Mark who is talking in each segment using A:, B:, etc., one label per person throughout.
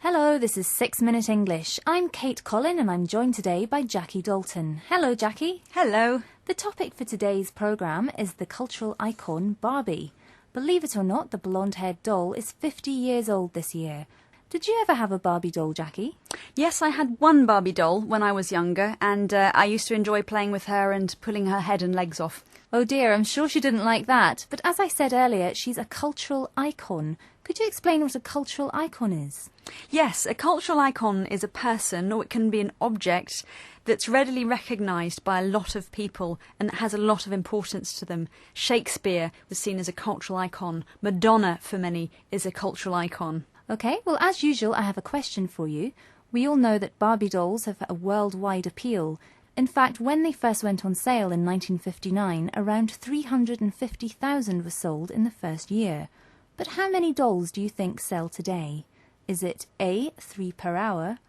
A: Hello, this is 6 Minute English. I'm Kate Collin and I'm joined today by Jackie Dalton. Hello, Jackie.
B: Hello.
A: The topic for today's programme is the cultural icon Barbie. Believe it or not, the blonde-haired doll is 50 years old this year. Did you ever have a Barbie doll, Jackie?
B: Yes, I had one Barbie doll when I was younger, and I used to enjoy playing with her and pulling her head and legs off.
A: Oh dear, I'm sure she didn't like that. But as I said earlier, she's a cultural icon. Could you explain what a cultural icon is?
B: Yes, a cultural icon is a person, or it can be an object, that's readily recognised by a lot of people and that has a lot of importance to them. Shakespeare was seen as a cultural icon. Madonna, for many, is a cultural icon.
A: OK, well, as usual, I have a question for you. We all know that Barbie dolls have a worldwide appeal. In fact, when they first went on sale in 1959, around 350,000 were sold in the first year. But how many dolls do you think sell today? Is it A, 3 per hour,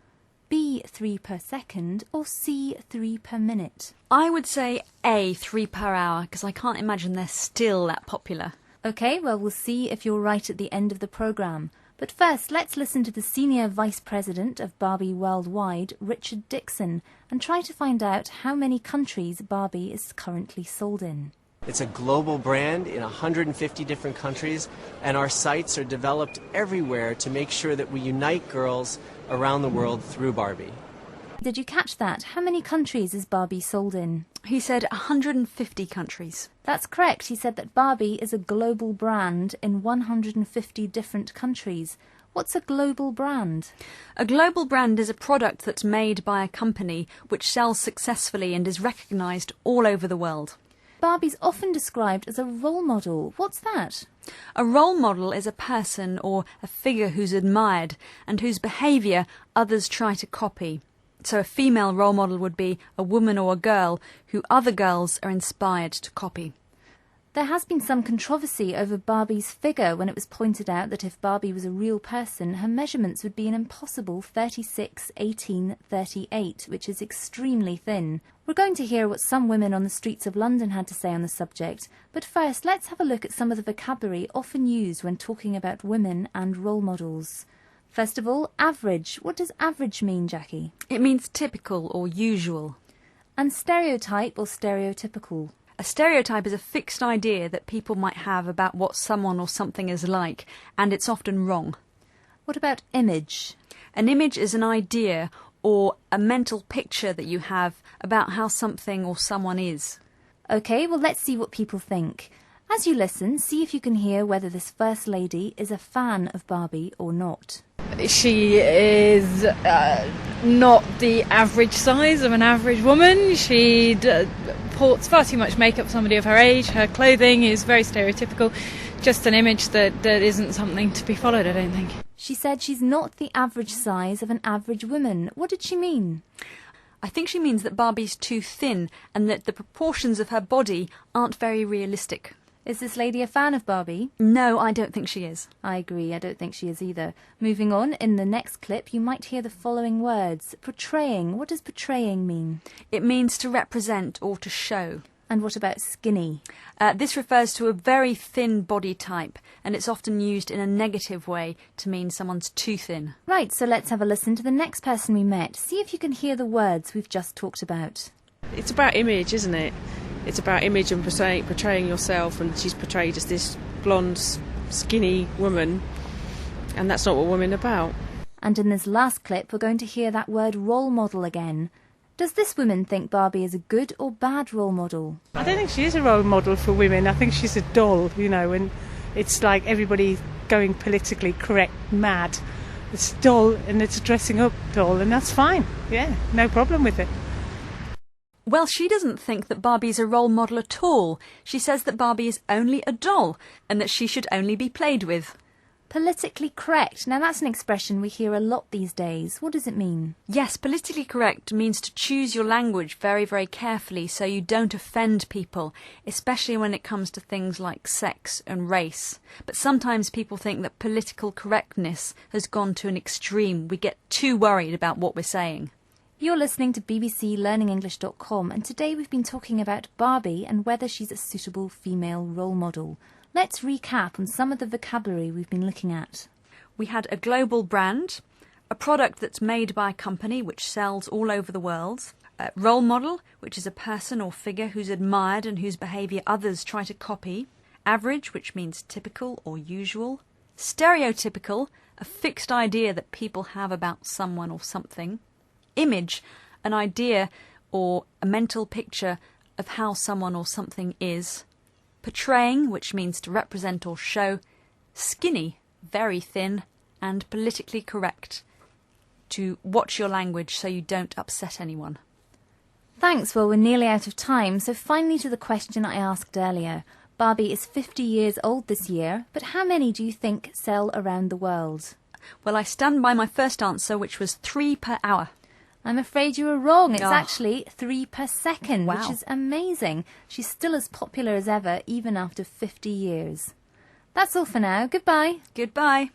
A: B, 3 per second, or C, 3 per minute?
B: I would say A, 3 per hour, because I can't imagine they're still that popular.
A: OK, well, we'll see if you're right at the end of the programme. But first, let's listen to the Senior Vice President of Barbie Worldwide, Richard Dixon, and try to find out how many countries Barbie is currently sold in.
C: It's a global brand in 150 different countries, and our sites are developed everywhere to make sure that we unite girls around the world through Barbie.
A: Did you catch that? How many countries is Barbie sold in?
B: He said 150 countries.
A: That's correct. He said that Barbie is a global brand in 150 different countries. What's a global brand?
B: A global brand is a product that's made by a company which sells successfully and is recognised all over the world.
A: Barbie's often described as a role model. What's that?
B: A role model is a person or a figure who's admired and whose behaviour others try to copy. So a female role model would be a woman or a girl who other girls are inspired to copy.
A: There has been some controversy over Barbie's figure when it was pointed out that if Barbie was a real person, her measurements would be an impossible 36-18-38, which is extremely thin. We're going to hear what some women on the streets of London had to say on the subject, but first let's have a look at some of the vocabulary often used when talking about women and role models. First of all, average. What does average mean, Jackie?
B: It means typical or usual.
A: And stereotype or stereotypical?
B: A stereotype is a fixed idea that people might have about what someone or something is like, and it's often wrong.
A: What about image?
B: An image is an idea or a mental picture that you have about how something or someone is.
A: OK, well, let's see what people think. As you listen, see if you can hear whether this First Lady is a fan of Barbie or not.
D: She is not the average size of an average woman. She ports far too much makeup for somebody of her age. Her clothing is very stereotypical. Just an image that isn't something to be followed, I don't think.
A: She said she's not the average size of an average woman. What did she mean?
B: I think she means that Barbie's too thin and that the proportions of her body aren't very realistic.
A: Is this lady a fan of Barbie?
B: No, I don't think she is.
A: I agree, I don't think she is either. Moving on, in the next clip you might hear the following words. Portraying. What does portraying mean?
B: It means to represent or to show.
A: And what about skinny?
B: This refers to a very thin body type, and it's often used in a negative way to mean someone's too thin.
A: Right, so let's have a listen to the next person we met. See if you can hear the words we've just talked about.
E: It's about image, isn't it? It's about image and portraying yourself, and she's portrayed as this blonde, skinny woman, and that's not what women are about.
A: And in this last clip, we're going to hear that word role model again. Does this woman think Barbie is a good or bad role model?
F: I don't think she is a role model for women. I think she's a doll, and it's like everybody going politically correct mad. It's a doll, and it's a dressing up doll, and that's fine. Yeah, no problem with it.
B: Well, she doesn't think that Barbie's a role model at all. She says that Barbie is only a doll and that she should only be played with.
A: Politically correct. Now that's an expression we hear a lot these days. What does it mean?
B: Yes, politically correct means to choose your language very, very carefully so you don't offend people, especially when it comes to things like sex and race. But sometimes people think that political correctness has gone to an extreme. We get too worried about what we're saying.
A: You're listening to bbclearningenglish.com, and today we've been talking about Barbie and whether she's a suitable female role model. Let's recap on some of the vocabulary we've been looking at.
B: We had a global brand, A product that's made by a company which sells all over the world. A role model, which is a person or figure who's admired and whose behaviour others try to copy. Average, which means typical or usual. Stereotypical, a fixed idea that people have about someone or something. Image, an idea or a mental picture of how someone or something is. Portraying, which means to represent or show. Skinny, very thin, and politically correct. To watch your language so you don't upset anyone.
A: Thanks, well, we're nearly out of time, so finally to the question I asked earlier. Barbie is 50 years old this year, but how many do you think sell around the world?
B: Well, I stand by my first answer, which was 3 per hour.
A: I'm afraid you were wrong. It's
B: Oh.
A: actually 3 per second,
B: Wow.
A: which is amazing. She's still as popular as ever, even after 50 years. That's all for now. Goodbye.
B: Goodbye.